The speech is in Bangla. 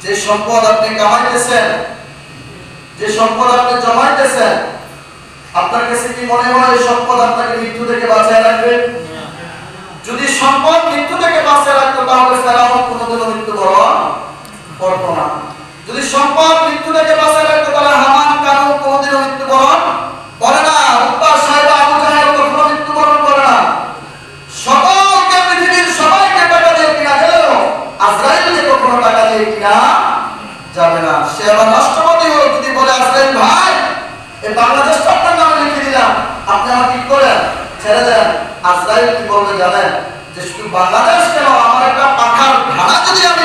যে সম্পদ আপনি কামাইতেছেন, যে সম্পদ আপনি জমাইতেছেন, আপনার কাছে কি মনে হয় এই সম্পদ আপনাকে মৃত্যু থেকে বাঁচিয়ে রাখবে? যদি সম্পদ মৃত্যু থেকে বাঁচিয়ে রাখতো তাহলে ফেরাউন কোনোদিনও মৃত্যুবরণ করতো না। যদি সম্পদ মৃত্যু থেকে বাঁচিয়ে রাখতো তাহলে হামান কারুন কোনোদিনও মৃত্যুবরণ করে না। উত্তর সাহেব আবু জাহেল কখনো মৃত্যুবরণ করে না। সকলকে, পৃথিবীর সবাইকে টাকা দিয়ে কিনা গেলেও আজরাইলকে কখনো টাকা দিয়ে কিনা যাবে না। সে আবার রাষ্ট্রপতি হোক, যদি বলে আজরাইল ভাই এই বাংলাদেশটা আপনার নামে লিখে দিলাম, আপনি আমার কি করেন, ছেড়ে দেন, আজরাইল কি বলবে জানেন? যে শুধু বাংলাদেশ কেন, আমার একটা পাখার ভাড়া যদি আমি